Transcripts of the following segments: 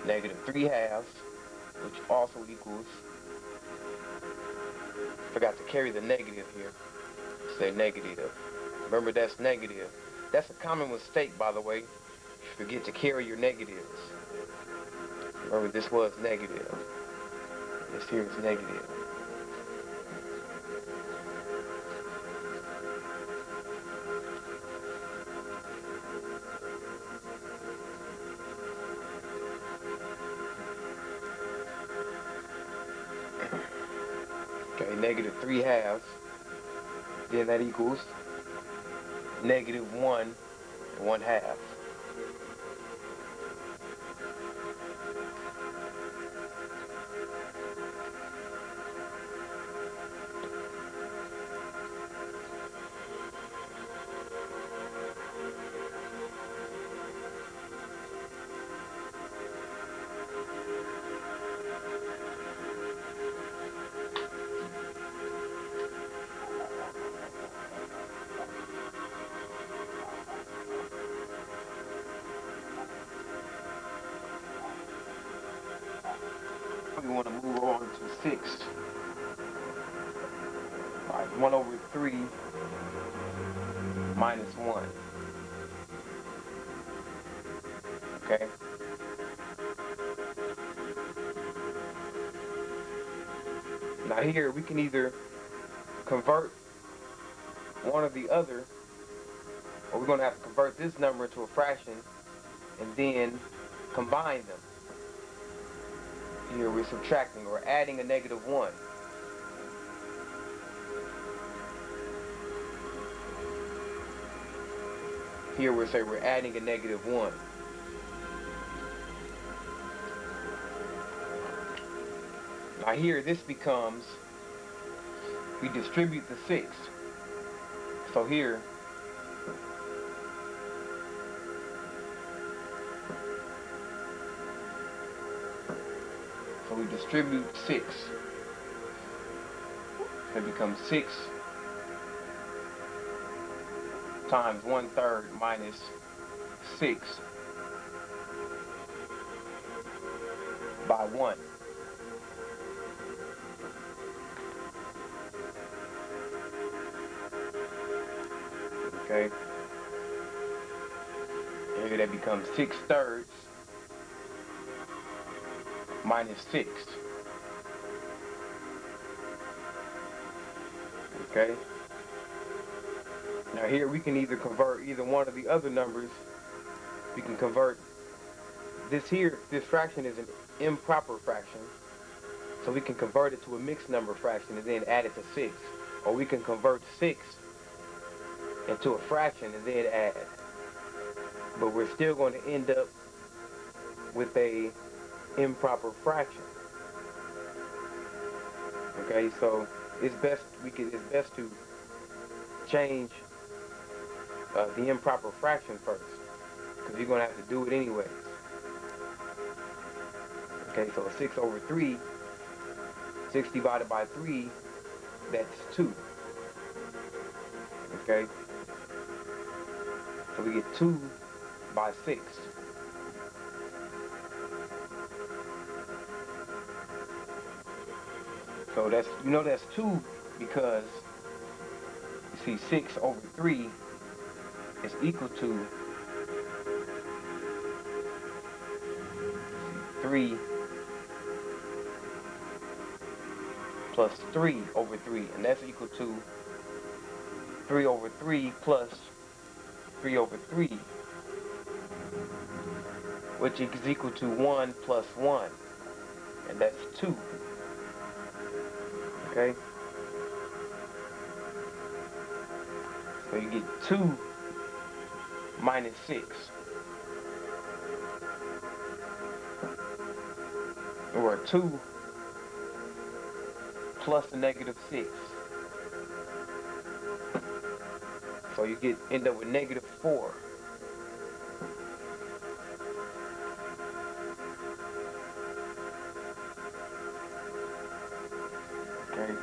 negative 3 halves, which also equals, forgot to carry the negative here, say negative. Remember, that's negative. That's a common mistake, by the way. You forget to carry your negatives. Remember, this was negative. This here is negative. Okay, negative 3 halves. Then that equals negative 1 and 1 half. We want to move on to 6. Alright, 1 over 3 minus 1. Okay? Now here we can either convert one or the other, or we're going to have to convert this number into a fraction and then combine them. Here we're subtracting or adding a negative 1. Here we're saying we're adding a negative 1. Now here this becomes, we distribute the 6. So here, so we distribute 6. It becomes 6 times 1/3 minus 6 by 1. Okay. And here that becomes 6/3 minus 6. Okay. Now here we can either convert either one of the other numbers. We can convert this here, this fraction is an improper fraction. So we can convert it to a mixed number fraction and then add it to 6. Or we can convert 6 into a fraction and then add. But we're still going to end up with a improper fraction. Okay, so it's best to change the improper fraction first, because you're going to have to do it anyways. Okay, so 6 over 3, 6 divided by 3, that's 2. Okay, so we get 2 by 6. So that's, you know, that's 2 because you see 6 over 3 is equal to 3 plus 3 over 3, and that's equal to 3 over 3 plus 3 over 3, which is equal to 1 plus 1, and that's 2. Okay? So you get 2 minus 6. Or 2 plus a negative 6. So you end up with negative 4. Okay.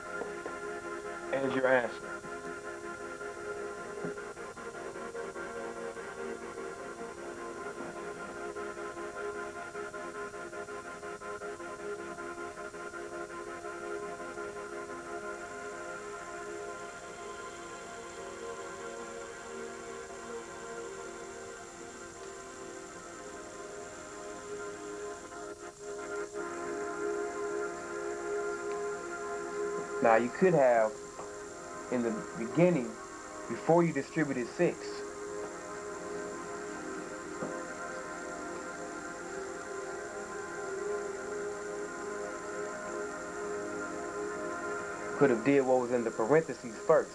As your answer. Now you could have, in the beginning, before you distributed 6, could have did what was in the parentheses first.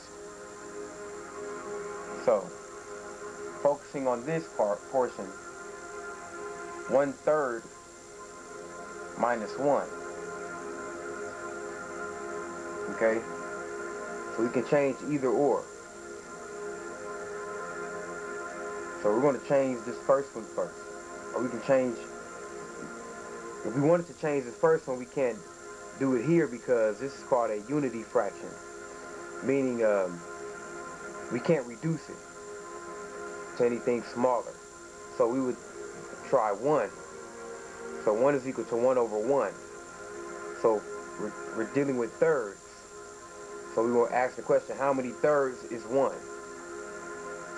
So, focusing on this portion, 1/3 minus 1. Okay? So we can change either or. So we're going to change this first one first. Or we can change, if we wanted to change this first one, we can't do it here because this is called a unity fraction. Meaning we can't reduce it to anything smaller. So we would try 1. So 1 is equal to 1 over 1. So we're dealing with thirds. So we will ask the question, how many thirds is 1?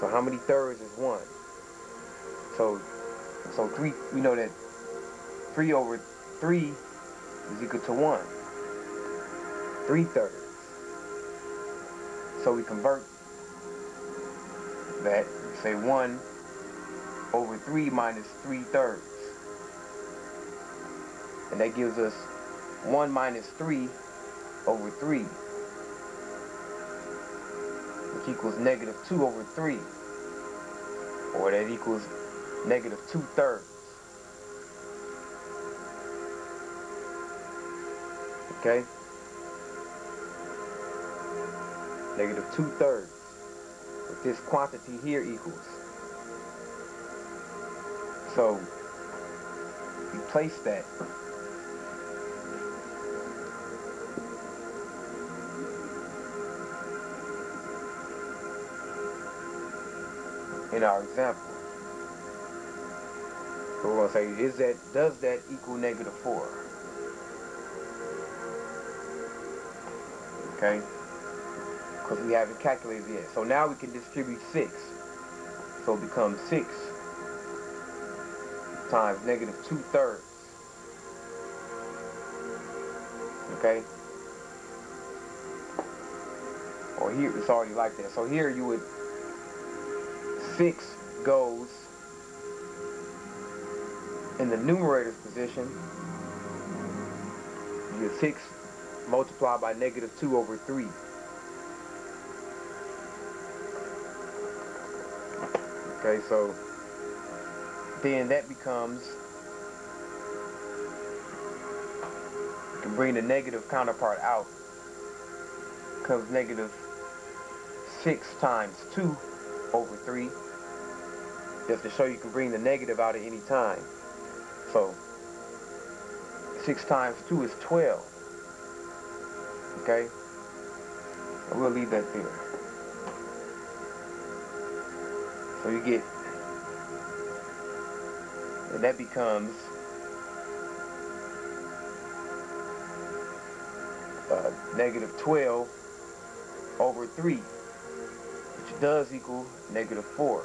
So how many thirds is 1? So 3, we know that 3 over 3 is equal to 1. 3/3. So we convert that, we say 1 over 3 minus 3/3. And that gives us 1 minus 3 over 3, which equals negative 2 over 3. Or that equals negative 2/3. Okay? Negative 2/3. What this quantity here equals. So, we place that. In our example. So we're going to say, does that equal negative 4? Okay? Because we haven't calculated yet. So now we can distribute 6. So it becomes 6 times negative 2/3. Okay? Or here, it's already like that. So here you would, 6 goes in the numerator's position. You get 6 multiplied by negative 2 over 3. Okay, so then that becomes, you can bring the negative counterpart out, becomes negative 6 times 2 over 3, just to show you can bring the negative out at any time. So 6 times 2 is 12. Okay, and we'll leave that there. So you get, and that becomes negative 12 over 3, which does equal negative 4.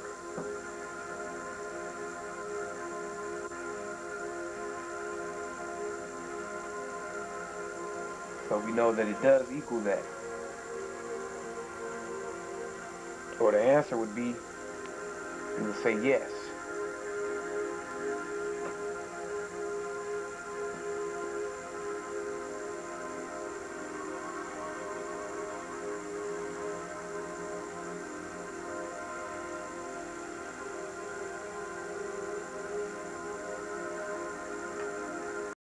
So we know that it does equal that. Or the answer would be, we would say yes.